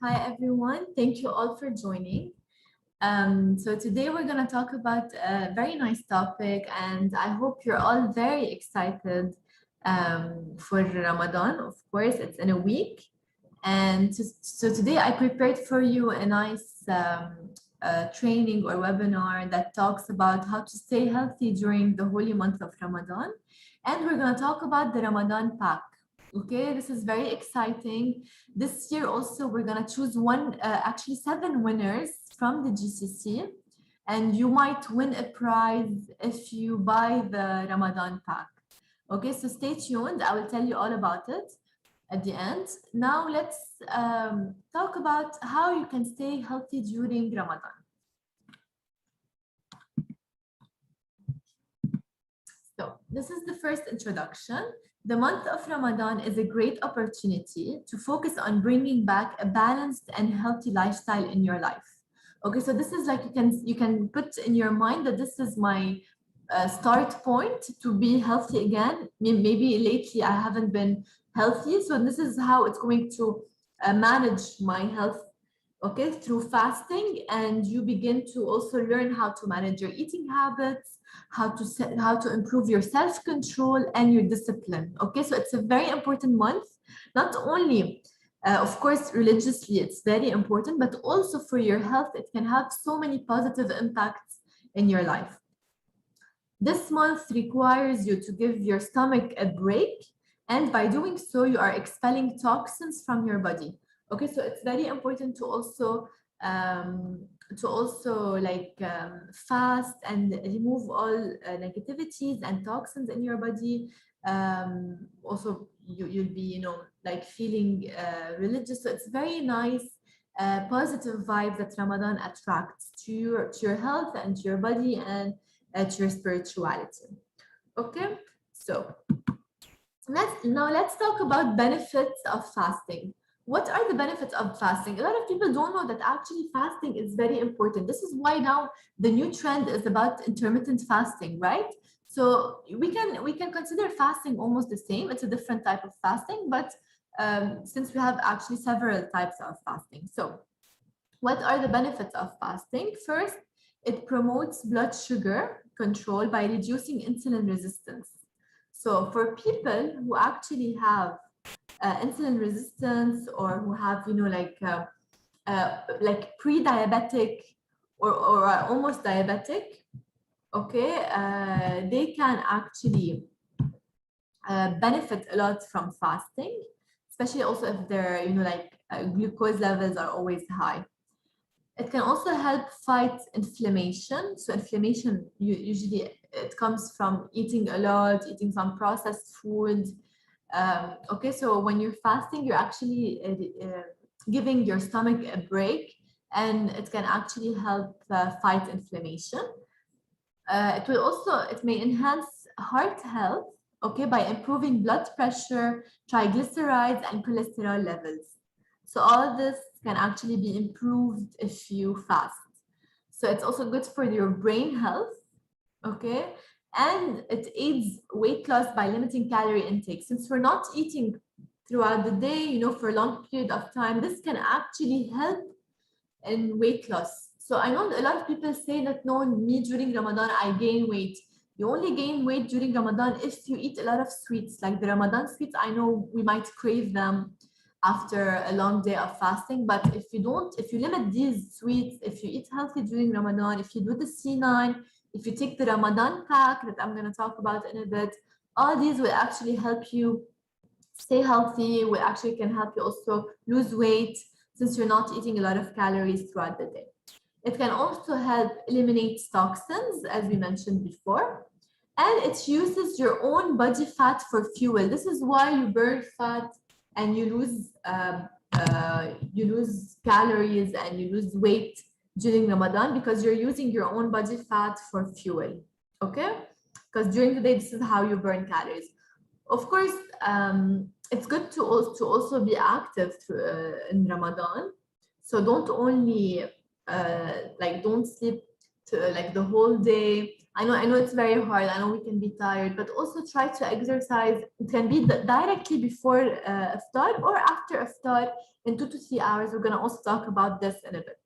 Hi, everyone. Thank you all for joining. So today we're going to talk about a very nice topic, and I hope you're all very excited for Ramadan. Of course, it's in a week. And so today I prepared for you a nice training or webinar that talks about how to stay healthy during the holy month of Ramadan. And we're going to talk about the Ramadan pack. Okay, this is very exciting. This year also, we're going to choose actually 7 winners from the GCC. And you might win a prize if you buy the Ramadan pack. Okay, so stay tuned. I will tell you all about it at the end. Now let's talk about how you can stay healthy during Ramadan. So this is the first introduction. The month of Ramadan is a great opportunity to focus on bringing back a balanced and healthy lifestyle in your life. Okay, so this is like you can put in your mind that this is my start point to be healthy again. Maybe lately I haven't been healthy, so this is how it's going to manage my health, okay, through fasting. And you begin to also learn how to manage your eating habits, how to improve your self-control and your discipline. Okay, so it's a very important month, not only of course religiously it's very important, but also for your health. It can have so many positive impacts in your life. This month requires you to give your stomach a break, and by doing so, you are expelling toxins from your body. Okay, so it's very important to also fast and remove all negativities and toxins in your body. Also, you'll be like feeling religious. So it's very nice. Positive vibes that Ramadan attracts to your health and to your body and to your spirituality. Okay, so let's talk about benefits of fasting. What are the benefits of fasting? A lot of people don't know that actually fasting is very important. This is why now the new trend is about intermittent fasting, right? So we can consider fasting almost the same. It's a different type of fasting, but since we have actually several types of fasting. So what are the benefits of fasting? First, it promotes blood sugar control by reducing insulin resistance. So for people who actually have insulin resistance, or who have like pre-diabetic or are almost diabetic, okay, they can actually benefit a lot from fasting, especially also if their glucose levels are always high. It can also help fight inflammation. So inflammation usually it comes from eating a lot, eating some processed food. Okay, so when you're fasting, you're actually giving your stomach a break, and it can actually help fight inflammation. It may enhance heart health, okay, by improving blood pressure, triglycerides, and cholesterol levels. So all this can actually be improved if you fast. So it's also good for your brain health, okay? And it aids weight loss by limiting calorie intake. Since we're not eating throughout the day, for a long period of time, this can actually help in weight loss. So I know a lot of people say that, no, me during Ramadan, I gain weight. You only gain weight during Ramadan if you eat a lot of sweets. Like the Ramadan sweets, I know we might crave them after a long day of fasting, but if you limit these sweets, if you eat healthy during Ramadan, if you do the C9, if you take the Ramadan pack that I'm going to talk about in a bit, all these will actually help you stay healthy. Will actually can help you also lose weight, since you're not eating a lot of calories throughout the day. It can also help eliminate toxins, as we mentioned before, and it uses your own body fat for fuel. This is why you burn fat and you lose calories and you lose weight during Ramadan, because you're using your own body fat for fuel, okay? Because during the day, this is how you burn calories. Of course, it's good to also be active in Ramadan. So don't only don't sleep like the whole day. I know it's very hard. I know we can be tired, but also try to exercise. It can be directly before iftar or after iftar in 2 to 3 hours. We're gonna also talk about this in a bit.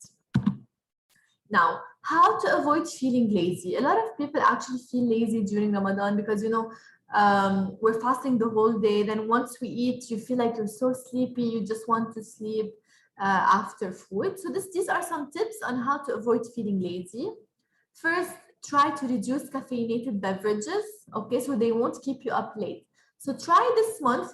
Now, how to avoid feeling lazy? A lot of people actually feel lazy during Ramadan because we're fasting the whole day. Then once we eat, you feel like you're so sleepy. You just want to sleep after food. So these are some tips on how to avoid feeling lazy. First, try to reduce caffeinated beverages, okay, so they won't keep you up late. So try this month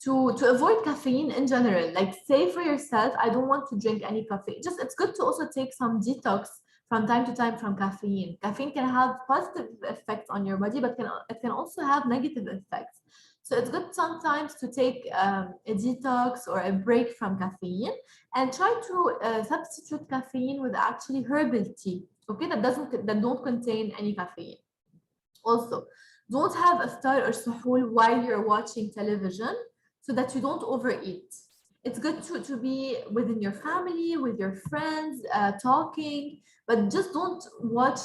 to avoid caffeine in general. Like, say for yourself, I don't want to drink any coffee. Just it's good to also take some detox from time to time from caffeine. Caffeine can have positive effects on your body, but it can also have negative effects. So it's good sometimes to take a detox or a break from caffeine, and try to substitute caffeine with actually herbal tea, okay, that don't contain any caffeine. Also, don't have iftar or suhoor while you're watching television so that you don't overeat. It's good to be within your family, with your friends, talking, but just don't watch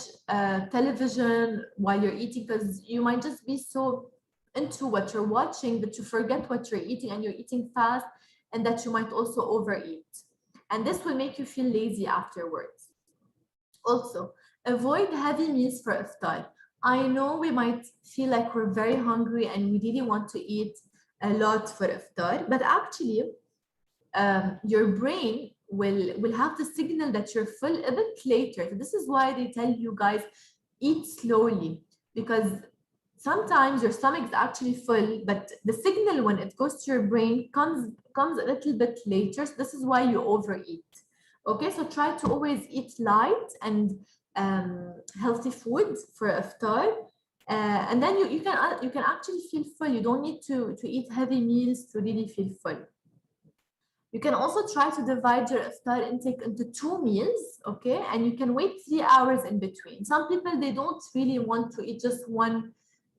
television while you're eating, because you might just be so into what you're watching that you forget what you're eating and you're eating fast, and that you might also overeat. And this will make you feel lazy afterwards. Also, avoid heavy meals for iftar. I know we might feel like we're very hungry and we really want to eat a lot for iftar, but actually, your brain will have the signal that you're full a bit later. So this is why they tell you guys, eat slowly, because sometimes your stomach is actually full, but the signal when it goes to your brain comes a little bit later. So this is why you overeat. Okay, so try to always eat light and healthy food for iftar, and then you can actually feel full. You don't need to eat heavy meals to really feel full. You can also try to divide your iftar intake into 2 meals, okay? And you can wait 3 hours in between. Some people, they don't really want to eat just one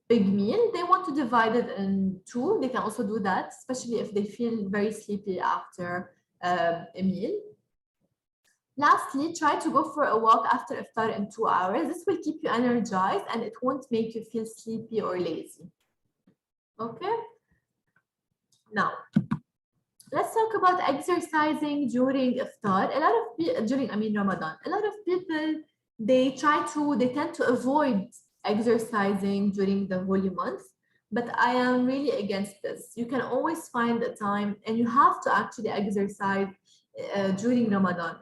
big meal. They want to divide it in 2. They can also do that, especially if they feel very sleepy after a meal. Lastly, try to go for a walk after iftar in 2 hours. This will keep you energized and it won't make you feel sleepy or lazy. Okay? Now, let's talk about exercising during iftar. A lot of people, Ramadan, a lot of people, they tend to avoid exercising during the holy month, but I am really against this. You can always find a time, and you have to actually exercise during Ramadan,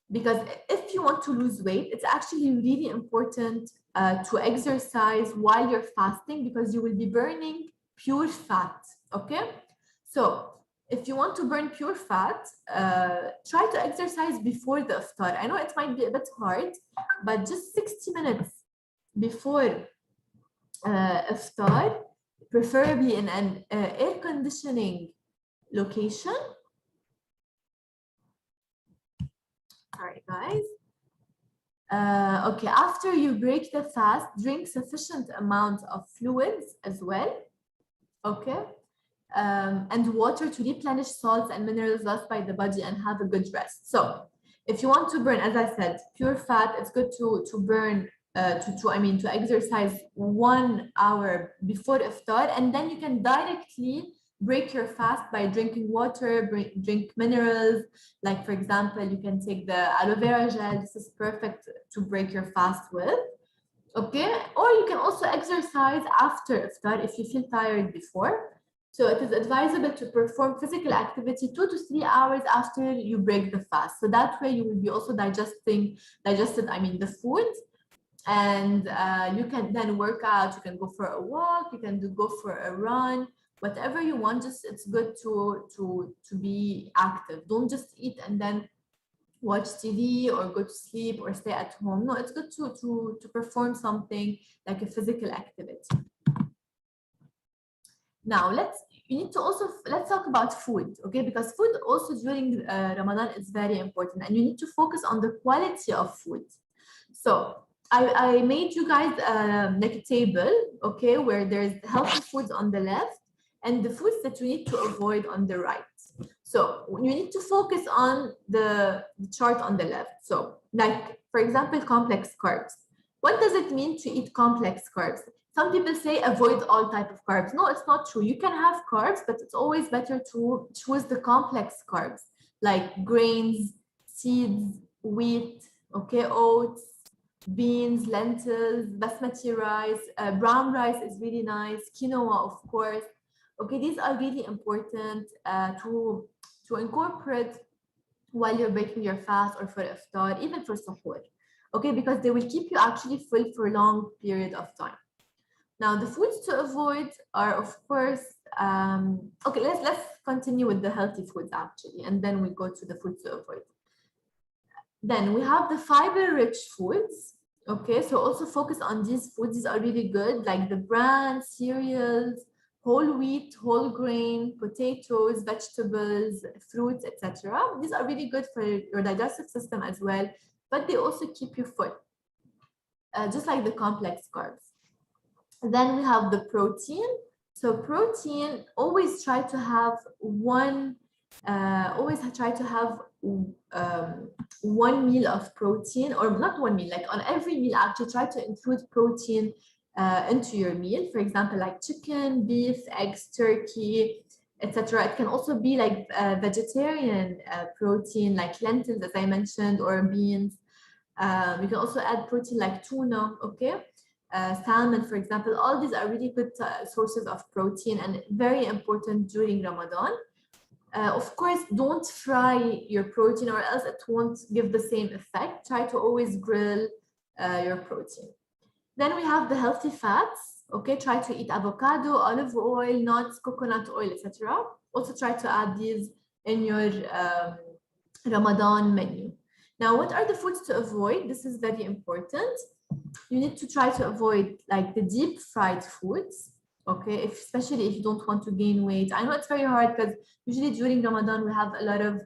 because if you want to lose weight, it's actually really important to exercise while you're fasting, because you will be burning pure fat, okay? So if you want to burn pure fat, try to exercise before the iftar. I know it might be a bit hard, but just 60 minutes before iftar, preferably in an air conditioning location. All right, guys. Okay, after you break the fast, drink sufficient amount of fluids as well, okay? And water to replenish salts and minerals lost by the body and have a good rest. So if you want to burn, as I said, pure fat, it's good to burn, to exercise 1 hour before iftar, and then you can directly break your fast by drinking water, drink minerals. Like, for example, you can take the Aloe Vera Gel. This is perfect to break your fast with. Okay, or you can also exercise after iftar if you feel tired before. So it is advisable to perform physical activity 2 to 3 hours after you break the fast. So that way you will be also digested the food, and you can then work out. You can go for a walk, you can go for a run, whatever you want. Just it's good to be active. Don't just eat and then watch TV or go to sleep or stay at home. No, it's good to perform something like a physical activity. Now let's talk about food, okay? Because food also during Ramadan is very important, and you need to focus on the quality of food. So I made you guys like a table, okay, where there's healthy foods on the left and the foods that you need to avoid on the right. So you need to focus on the chart on the left. So like For example, complex carbs. What does it mean to eat complex carbs? Some people say avoid all type of carbs. No, it's not true. You can have carbs, but it's always better to choose the complex carbs like grains, seeds, wheat, okay, oats, beans, lentils, basmati rice, brown rice is really nice, quinoa, of course. Okay, these are really important to incorporate while you're breaking your fast or for iftar, even for suhoor. Okay, because they will keep you actually full for a long period of time. Now, the foods to avoid are, of course, okay, let's continue with the healthy foods actually, and then we go to the foods to avoid. Then we have the fiber-rich foods. Okay, so also focus on these foods. These are really good, like the bran, cereals, whole wheat, whole grain, potatoes, vegetables, fruits, etc. These are really good for your digestive system as well, but they also keep you full, just like the complex carbs. Then we have the protein. So protein, always try to have one meal of protein, or not one meal, like on every meal actually try to include protein into your meal. For example, like chicken, beef, eggs, turkey, etc. It can also be like vegetarian protein, like lentils, as I mentioned, or beans. You can also add protein like tuna, okay? Salmon, for example. All these are really good sources of protein and very important during Ramadan. Of course, don't fry your protein or else it won't give the same effect. Try to always grill your protein. Then we have the healthy fats. Okay, try to eat avocado, olive oil, nuts, coconut oil, etc. Also try to add these in your Ramadan menu. Now, what are the foods to avoid? This is very important. You need to try to avoid like the deep fried foods. Okay, especially if you don't want to gain weight. I know it's very hard because usually during Ramadan we have a lot of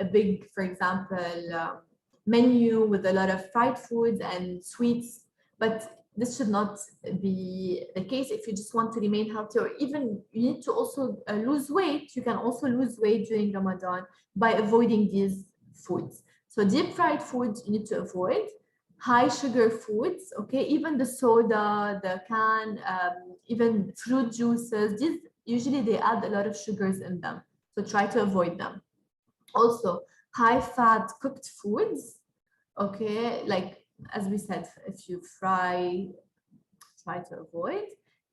a big, for example, menu with a lot of fried foods and sweets, but this should not be the case if you just want to remain healthy, or even you need to also lose weight. You can also lose weight during Ramadan by avoiding these foods. So deep fried foods you need to avoid. High sugar foods, okay, even the soda, the can, even fruit juices, these usually they add a lot of sugars in them. So try to avoid them. Also, high fat cooked foods, okay, like as we said, if you fry, try to avoid.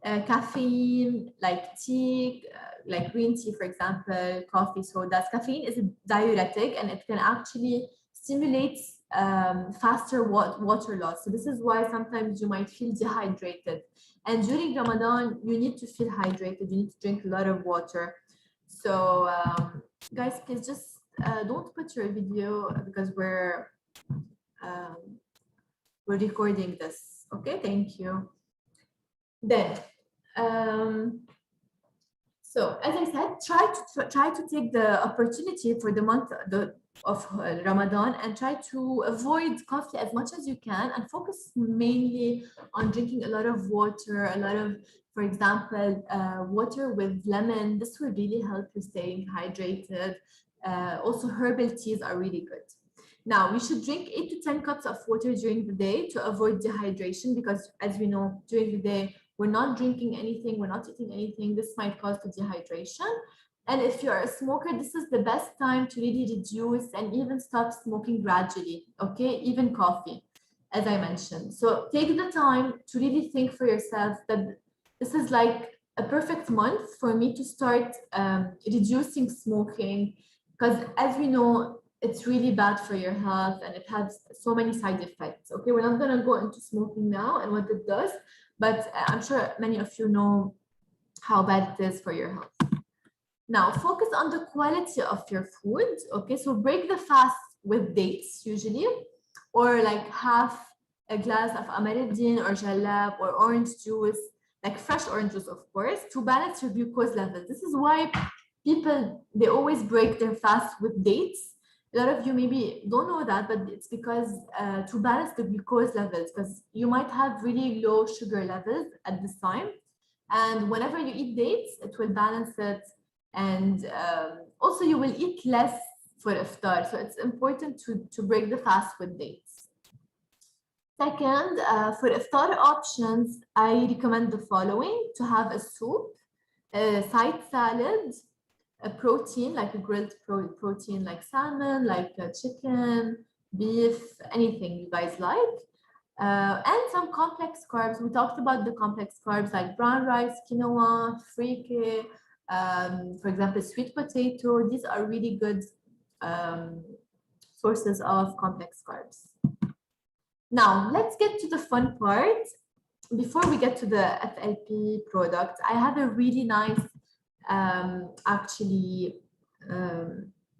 Caffeine, like tea, like green tea, for example, coffee, sodas. Caffeine is a diuretic and it can actually stimulate faster water loss. So this is why sometimes you might feel dehydrated. And during Ramadan, you need to feel hydrated. You need to drink a lot of water. So guys, please just don't put your video because we're recording this. Okay, thank you. Then, so as I said, try to take the opportunity for the month of Ramadan and try to avoid coffee as much as you can and focus mainly on drinking a lot of water, a lot of, for example, water with lemon. This will really help you staying hydrated. Also, herbal teas are really good. Now, we should drink 8 to 10 cups of water during the day to avoid dehydration because, as we know, during the day, we're not drinking anything, we're not eating anything. This might cause the dehydration. And if you're a smoker, this is the best time to really reduce and even stop smoking gradually, okay? Even coffee, as I mentioned. So take the time to really think for yourself that this is like a perfect month for me to start reducing smoking because, as we know, it's really bad for your health and it has so many side effects. Okay, we're not gonna go into smoking now and what it does, but I'm sure many of you know how bad it is for your health. Now, focus on the quality of your food. Okay, so break the fast with dates usually, or like half a glass of amareddin or jalab or orange juice, like fresh orange juice, of course, to balance your glucose levels. This is why people, they always break their fast with dates. A lot of you maybe don't know that, but it's because to balance the glucose levels, because you might have really low sugar levels at this time. And whenever you eat dates, it will balance it. And also you will eat less for iftar. So it's important to break the fast with dates. Second, for iftar options, I recommend the following: to have a soup, a side salad, a protein like a grilled protein like salmon, like chicken, beef, anything you guys like. And some complex carbs. We talked about the complex carbs like brown rice, quinoa, frike, for example, sweet potato. These are really good sources of complex carbs. Now, let's get to the fun part. Before we get to the FLP product, I have a really nice,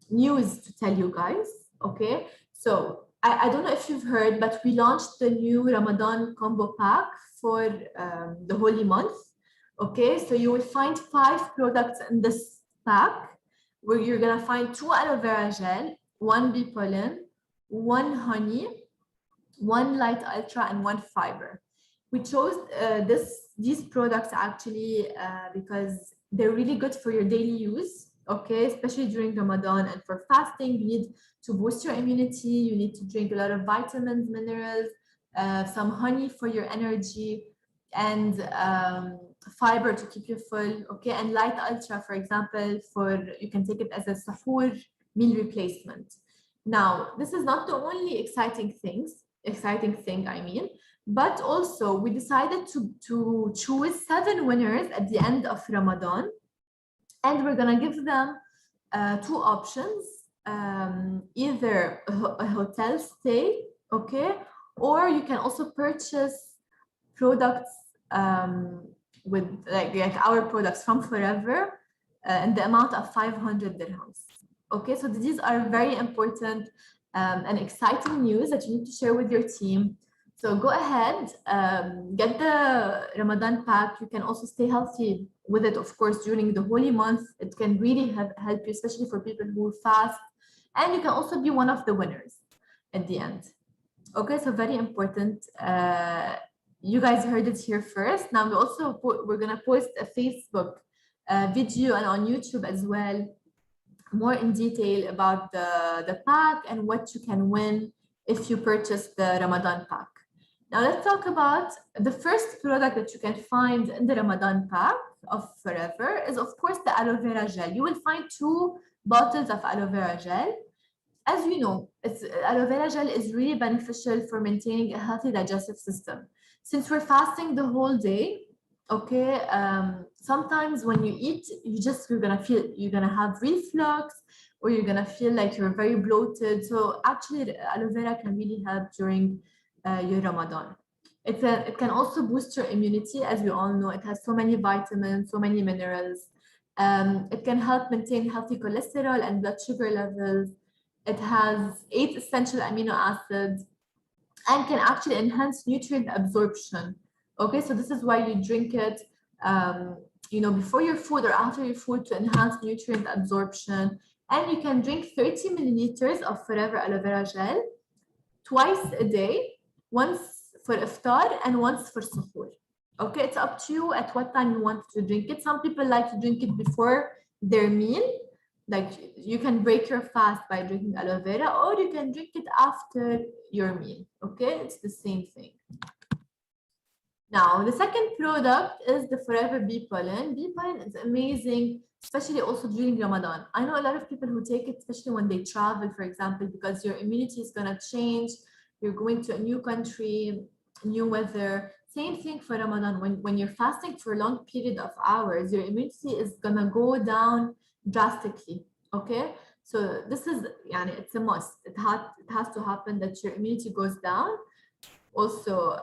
news to tell you guys, okay? So I don't know if you've heard, but we launched the new Ramadan combo pack for the holy month, okay? So you will find 5 products in this pack, where you're gonna find 2 aloe vera gel, 1 bee pollen, 1 honey, 1 light ultra, and 1 fiber. We chose these products actually because they're really good for your daily use, okay? Especially during Ramadan and for fasting. You need to boost your immunity. You need to drink a lot of vitamins, minerals, some honey for your energy, and fiber to keep you full, okay? And light ultra, for example, you can take it as a sahur meal replacement. Now, this is not the only exciting thing, I mean, but also we decided to choose 7 winners at the end of Ramadan, and we're gonna give them 2 options, either a hotel stay, okay, or you can also purchase products with like our products from Forever in the amount of 500 dirhams. Okay, so these are very important and exciting news that you need to share with your team. So go ahead, get the Ramadan pack. You can also stay healthy with it, of course, during the holy month. It can really help you, especially for people who fast. And you can also be one of the winners at the end. Okay, so very important. You guys heard it here first. Now we're gonna post a Facebook video and on YouTube as well, more in detail about the pack and what you can win if you purchase the Ramadan pack. Now let's talk about the first product that you can find in the Ramadan pack of Forever is, of course, the aloe vera gel. You will find 2 bottles of aloe vera gel. As you know, aloe vera gel is really beneficial for maintaining a healthy digestive system. Since we're fasting the whole day, okay, sometimes when you eat, you're gonna have reflux, or you're gonna feel like you're very bloated. So actually, aloe vera can really help during your Ramadan. It can also boost your immunity. As we all know, it has so many vitamins, so many minerals. It can help maintain healthy cholesterol and blood sugar levels. It has 8 essential amino acids and can actually enhance nutrient absorption. Okay, so this is why you drink it, before your food or after your food to enhance nutrient absorption. And you can drink 30 milliliters of Forever aloe vera gel twice a day, once for iftar and once for suhoor. Okay, it's up to you at what time you want to drink it. Some people like to drink it before their meal. Like you can break your fast by drinking aloe vera, or you can drink it after your meal. Okay, it's the same thing. Now, the second product is the Forever Bee Pollen. Bee pollen is amazing, especially also during Ramadan. I know a lot of people who take it, especially when they travel, for example, because your immunity is gonna change. You're going to a new country, new weather. Same thing for Ramadan. When you're fasting for a long period of hours, your immunity is gonna go down drastically. Okay, so this is, it's a must. It has to happen that your immunity goes down. Also,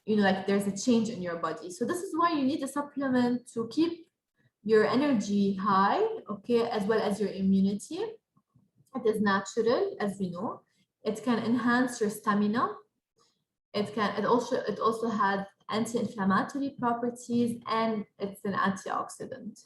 like there's a change in your body. So this is why you need a supplement to keep your energy high, okay, as well as your immunity. It is natural, as we know. It can enhance your stamina. It also has anti-inflammatory properties, and it's an antioxidant.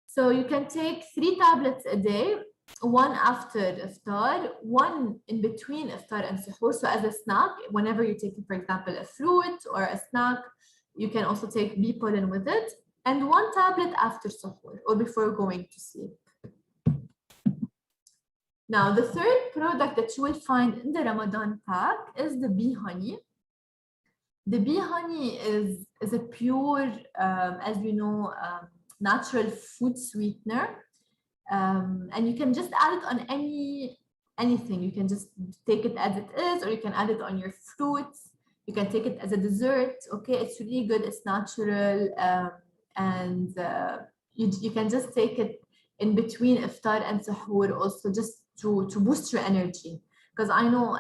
So you can take 3 tablets a day, 1 after iftar, 1 in between iftar and suhoor. So as a snack, whenever you're taking, for example, a fruit or a snack, you can also take bee pollen with it, and 1 tablet after suhoor or before going to sleep. Now, the third product that you will find in the Ramadan pack is the bee honey. The bee honey is a pure, as you know, natural food sweetener. And you can just add it on anything. You can just take it as it is, or you can add it on your fruits. You can take it as a dessert. Okay, it's really good. It's natural, and you can just take it in between iftar and suhoor also, just to boost your energy. Because I know,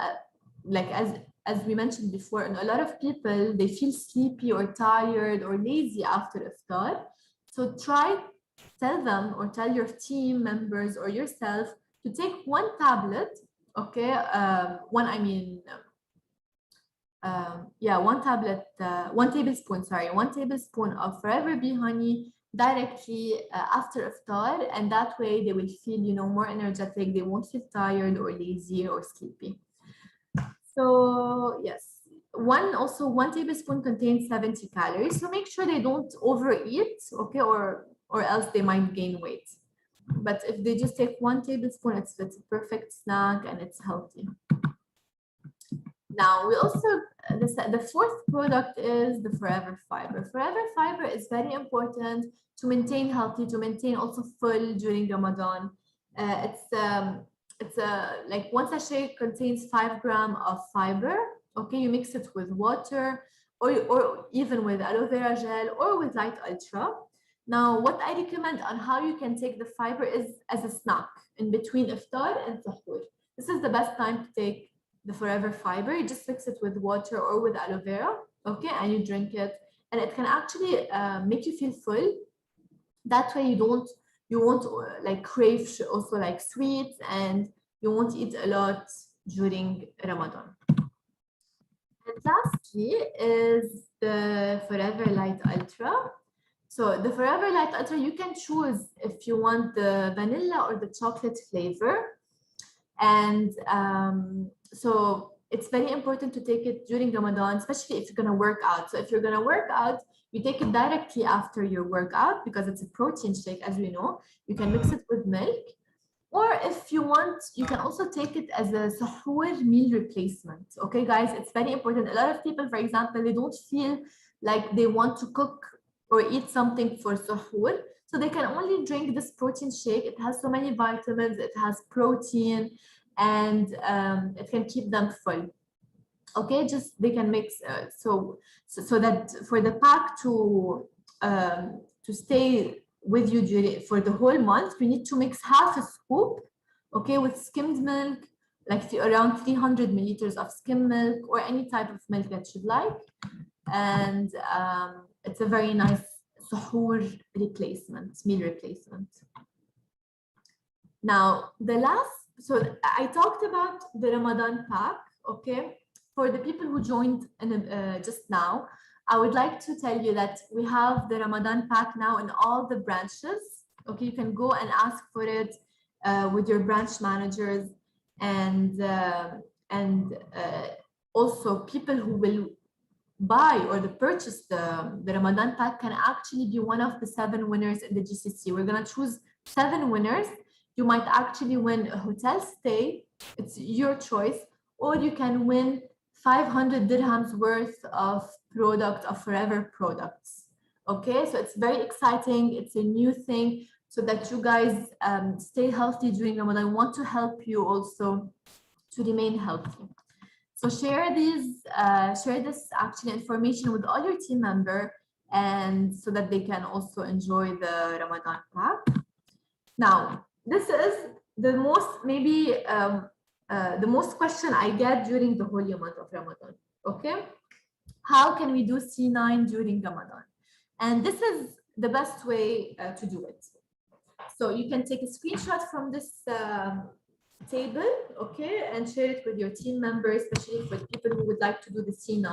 like as we mentioned before, and a lot of people, they feel sleepy or tired or lazy after iftar. So tell them, or tell your team members or yourself, to take one tablet, okay, one tablespoon of forever bee honey directly after iftar, and that way they will feel, more energetic. They won't feel tired or lazy or sleepy. So yes, one tablespoon contains 70 calories. So make sure they don't overeat, okay, or else they might gain weight. But if they just take one tablespoon, it's a perfect snack and it's healthy. Now we also, the fourth product is the Forever Fiber. Forever Fiber is very important to maintain healthy, to maintain also full during Ramadan. It's like one sachet contains 5 grams of fiber. Okay, you mix it with water, or even with aloe vera gel or with light ultra. Now, what I recommend on how you can take the fiber is as a snack in between iftar and suhoor. This is the best time to take the Forever Fiber. You just mix it with water or with aloe vera, okay, and you drink it, and it can actually make you feel full. That way you won't like crave also like sweets, and you won't eat a lot during Ramadan. And lastly is the Forever Light Ultra. So the Forever Light Ultra, you can choose if you want the vanilla or the chocolate flavor. And so it's very important to take it during Ramadan, especially if you're going to work out. So if you're going to work out, you take it directly after your workout because it's a protein shake, as we know. You can mix it with milk. Or if you want, you can also take it as a suhoor meal replacement. Okay, guys, it's very important. A lot of people, for example, they don't feel like they want to cook or eat something for suhoor. So they can only drink this protein shake. It has so many vitamins, it has protein, and it can keep them full. Okay, just they can mix so that for the pack to stay with you for the whole month, you need to mix half a scoop, okay, with skimmed milk, like around 300 milliliters of skim milk or any type of milk that you like, and it's a very nice suhoor meal replacement. Now, so I talked about the Ramadan pack, okay? For the people who joined just now, I would like to tell you that we have the Ramadan pack now in all the branches. Okay, you can go and ask for it with your branch managers, and also people who will buy or purchase the Ramadan pack can actually be one of the 7 winners in the GCC. We're gonna choose 7 winners. You might actually win a hotel stay. It's your choice, or you can win 500 dirhams worth of Forever products. Okay, so it's very exciting. It's a new thing, so that you guys stay healthy during Ramadan. I want to help you also to remain healthy. So share this actually information with all your team members, and so that they can also enjoy the Ramadan pack. Now, this is the most the most question I get during the whole month of Ramadan. Okay, how can we do C9 during Ramadan? And this is the best way to do it. So you can take a screenshot from this table, okay, and share it with your team members, especially for people who would like to do the C9.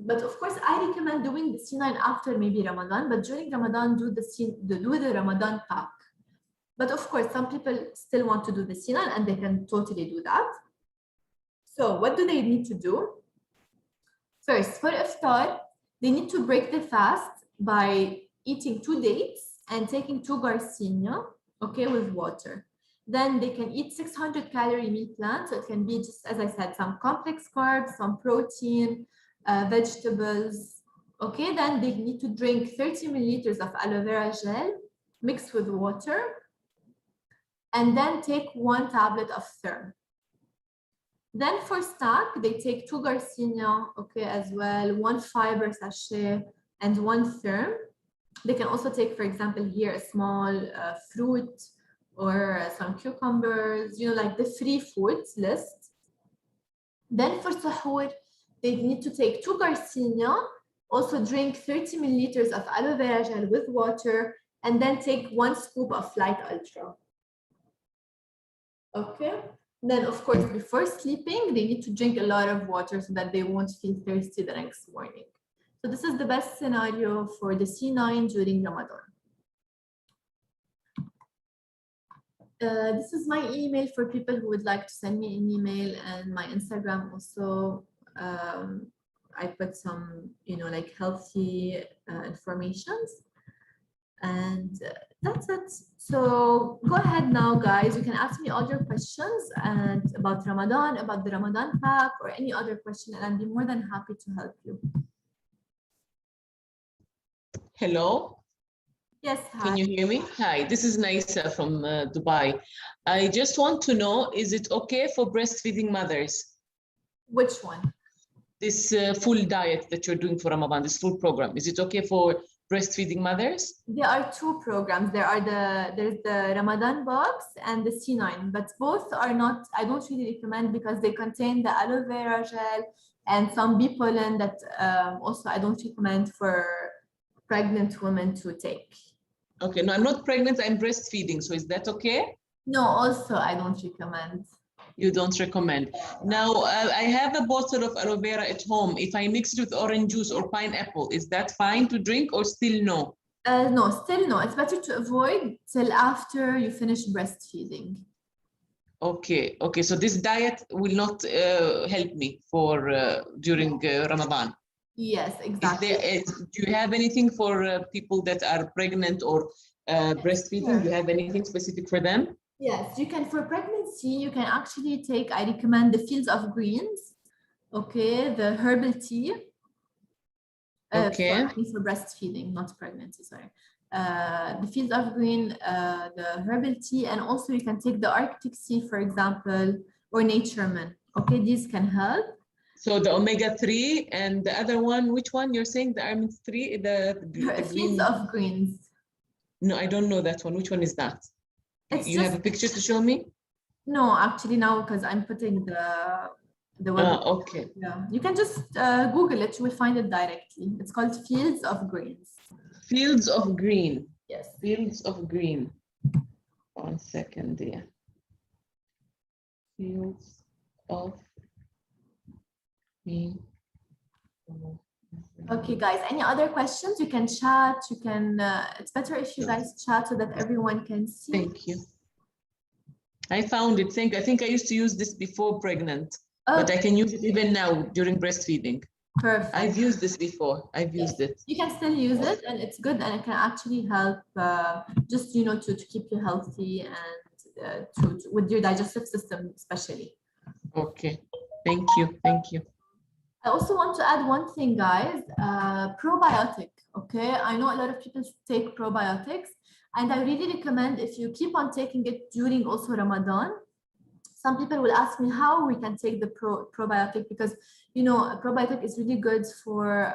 But of course, I recommend doing the C9 after maybe Ramadan, but during Ramadan, do the Ramadan pack. But of course, some people still want to do the C9, and they can totally do that. So what do they need to do? First, for iftar, they need to break the fast by eating 2 dates and taking 2 garcinia, okay, with water. Then they can eat 600 calorie meal plan. So it can be just, as I said, some complex carbs, some protein, vegetables. Okay, then they need to drink 30 milliliters of aloe vera gel mixed with water, and then take 1 tablet of Therm. Then for snack, they take 2 Garcinia, okay, as well, 1 fiber sachet, and 1 Therm. They can also take, for example, here a small fruit or some cucumbers, you know, like the free foods list. Then for sahur, they need to take 2 Garcinia, also drink 30 milliliters of aloe vera gel with water, and then take 1 scoop of Light Ultra. Okay. Then, of course, before sleeping, they need to drink a lot of water so that they won't feel thirsty the next morning. So this is the best scenario for the C9 during Ramadan. This is my email for people who would like to send me an email, and my Instagram also. I put some, you know, like healthy informations. And that's it. So go ahead now, guys. You can ask me all your questions and about Ramadan, about the Ramadan pack, or any other question, and I'd be more than happy to help you. Hello. Yes, hi. Can you hear me? Hi, this is Naisa from Dubai. I just want to know, is it okay for breastfeeding mothers? Which one? This full diet that you're doing for Ramadan, this full program, is it okay for breastfeeding mothers? There are 2 programs. There's the Ramadan box and the C9, but both are not, I don't really recommend because they contain the aloe vera gel and some bee pollen that also I don't recommend for pregnant women to take. Okay, no, I'm not pregnant, I'm breastfeeding. So is that okay? No, also I don't recommend. You don't recommend. Now, I have a bottle of aloe vera at home. If I mix it with orange juice or pineapple, is that fine to drink or still no? No, still no. It's better to avoid till after you finish breastfeeding. Okay, okay. So this diet will not help me for during Ramadan. Yes, exactly. Do you have anything for people that are pregnant or breastfeeding? Sure. Do you have anything specific for them? Yes, you can, for pregnancy, you can actually take, I recommend the Fields of Greens, okay, the herbal tea. Okay. For breastfeeding, not pregnancy, sorry. The Fields of Green, the herbal tea, and also you can take the Arctic sea, for example, or Natureman. Okay, these can help. So the omega-3 and the other one, which one you're saying? The omega-3, the green. Fields of Greens. No, I don't know that one. Which one is that? You have a picture to show me? No, actually now, because I'm putting the web. Okay. Yeah, you can just Google it. You will find it directly. It's called Fields of Greens. Fields of Green. Yes. Fields of Green. 1 second there. Fields of Green. Okay, guys, any other questions? You can chat. You can, it's better if you guys chat so that everyone can see. Thank you. I found it. I think I used to use this before pregnant, but I can use it even now during breastfeeding. Perfect. I've used this before. I've used it. You can still use it, and it's good, and it can actually help just, you know, to keep you healthy and with your digestive system, especially. Okay. Thank you. Thank you. I also want to add one thing, guys, probiotic, okay? I know a lot of people take probiotics, and I really recommend if you keep on taking it during also Ramadan. Some people will ask me how we can take the probiotic, because, you know, a probiotic is really good for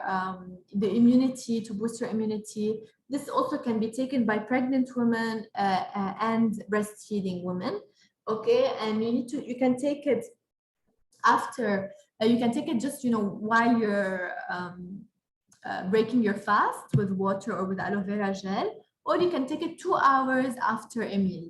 the immunity, to boost your immunity. This also can be taken by pregnant women and breastfeeding women, okay? And you can take it after, you can take it just, you know, while you're breaking your fast with water or with aloe vera gel, or you can take it 2 hours after a meal.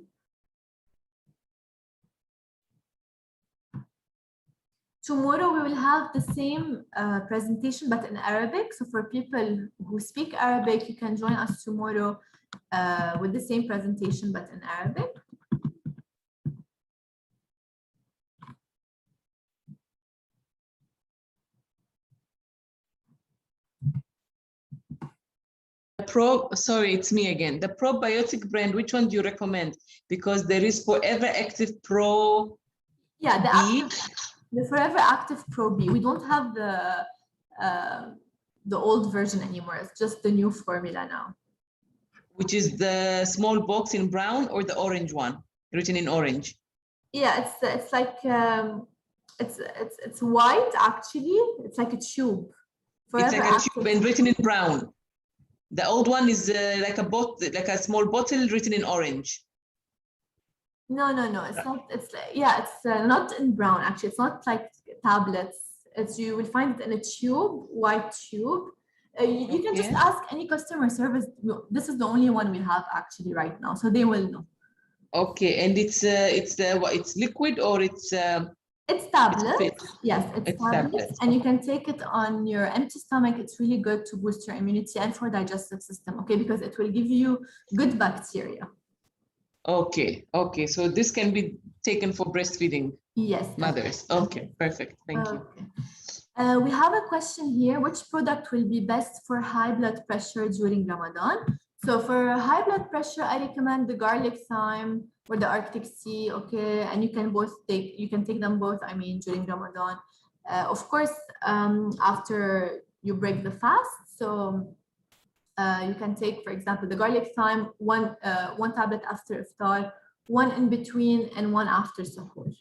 Tomorrow we will have the same presentation, but in Arabic. So for people who speak Arabic, you can join us tomorrow with the same presentation, but in Arabic. sorry, it's me again. The probiotic brand, which one do you recommend? Because there is Forever Active Pro Yeah, B. the Forever Active Pro B. We don't have the old version anymore. It's just the new formula now. Which is the small box in brown or the orange one, written in orange? Yeah, it's like it's white actually. It's like a tube. It's Forever like a Active. tube and written in brown. The old one is like a small bottle written in orange. No. It's not. It's yeah. It's not in brown actually. It's not like tablets. It's you will find it in a tube, white tube. You can just ask any customer service. This is the only one we have actually right now, so they will know. Okay, and it's liquid or it's tablets. Yes, it's tablets, and you okay. can take it on your empty stomach. It's really good to boost your immunity and for digestive system. Okay, because it will give you good bacteria. Okay, so this can be taken for breastfeeding. Yes, mothers. Okay, perfect. Thank you. We have a question here. Which product will be best for high blood pressure during Ramadan? So for high blood pressure, I recommend the garlic thyme or the Arctic sea. Okay, and you can take them both. I mean, during Ramadan, of course, after you break the fast. So you can take, for example, the garlic thyme, one tablet after iftar, one in between, and one after suhoor.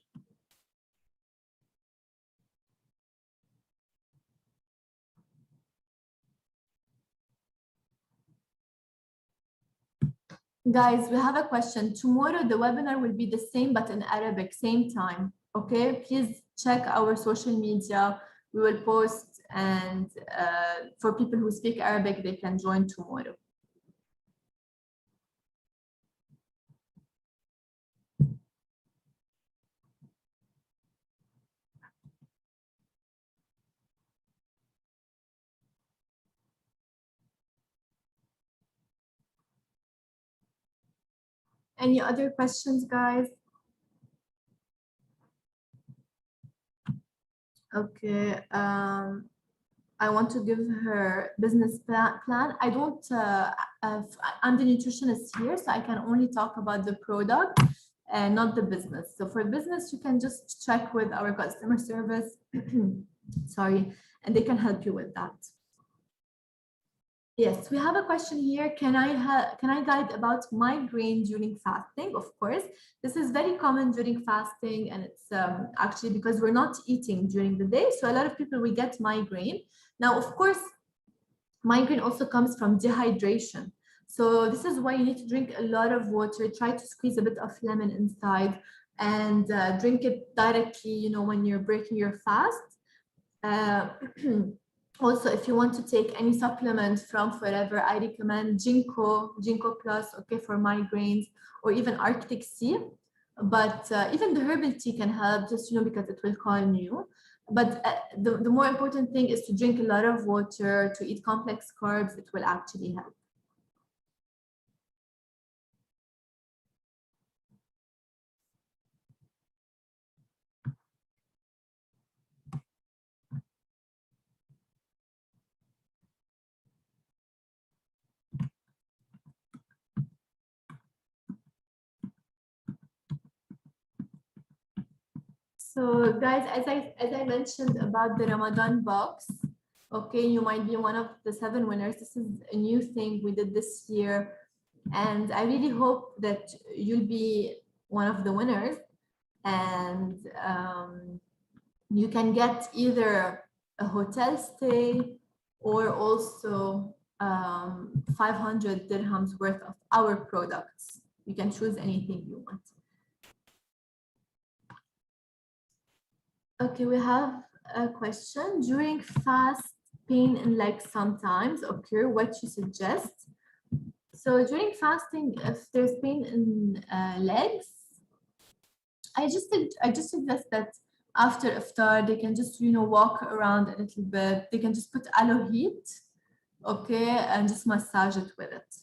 Guys, we have a question. Tomorrow, the webinar will be the same, but in Arabic, same time. Okay, please check our social media. We will post, and for people who speak Arabic, they can join tomorrow. Any other questions, guys? Okay. I want to give her business plan. I don't, I'm the nutritionist here, so I can only talk about the product and not the business. So for business, you can just check with our customer service, sorry, and they can help you with that. Yes, we have a question here. Can I guide about migraine during fasting? Of course, this is very common during fasting, and it's actually because we're not eating during the day. So a lot of people will get migraine. Now, of course, migraine also comes from dehydration. So this is why you need to drink a lot of water. Try to squeeze a bit of lemon inside and drink it directly, you know, when you're breaking your fast. Also, if you want to take any supplement from Forever, I recommend Ginkgo Plus, okay, for migraines, or even Arctic Sea. But even the herbal tea can help, just, you know, because it will calm you. But the more important thing is to drink a lot of water, to eat complex carbs. It will actually help. So guys, as I mentioned about the Ramadan box, okay, you might be one of the 7 winners. This is a new thing we did this year, and I really hope that you'll be one of the winners, and you can get either a hotel stay or also 500 dirhams worth of our products. You can choose anything you want. Okay, we have a question. During fast, pain in legs sometimes occur. What you suggest? So during fasting, if there's pain in legs, I just suggest that after iftar, they can just, you know, walk around a little bit. They can just put aloe heat, okay, and just massage it with it.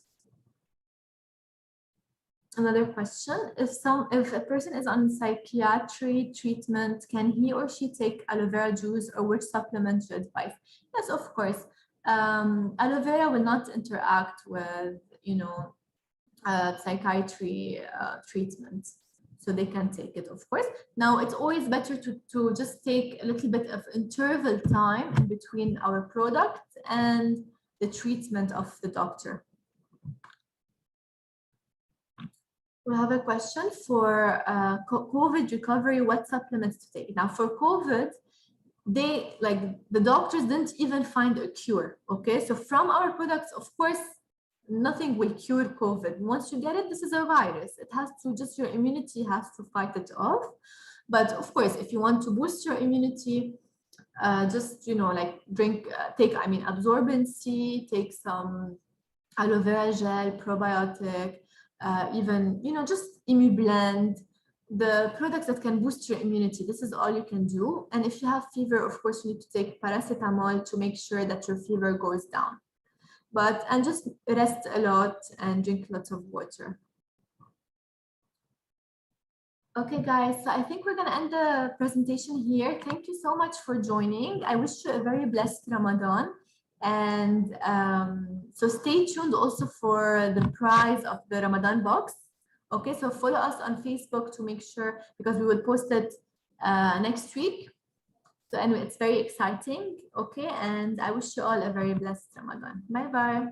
Another question, if a person is on psychiatry treatment, can he or she take aloe vera juice, or which supplement you advise? Yes, of course. aloe vera will not interact with, you know, psychiatry treatment. So they can take it, of course. Now, it's always better to just take a little bit of interval time in between our product and the treatment of the doctor. We have a question for COVID recovery, what supplements to take? Now, for COVID, the doctors didn't even find a cure, okay? So from our products, of course, nothing will cure COVID. Once you get it, this is a virus. It has to, just your immunity has to fight it off. But of course, if you want to boost your immunity, just, you know, like absorbent C, take some aloe vera gel, probiotic, even, you know, just blend, the products that can boost your immunity. This is all you can do. And if you have fever, of course, you need to take paracetamol to make sure that your fever goes down. And just rest a lot and drink lots of water. Okay, guys, so I think we're going to end the presentation here. Thank you so much for joining. I wish you a very blessed Ramadan. And so stay tuned also for the prize of the Ramadan box. Okay, so follow us on Facebook to make sure, because we will post it next week. So anyway, it's very exciting. Okay, and I wish you all a very blessed Ramadan. Bye-bye.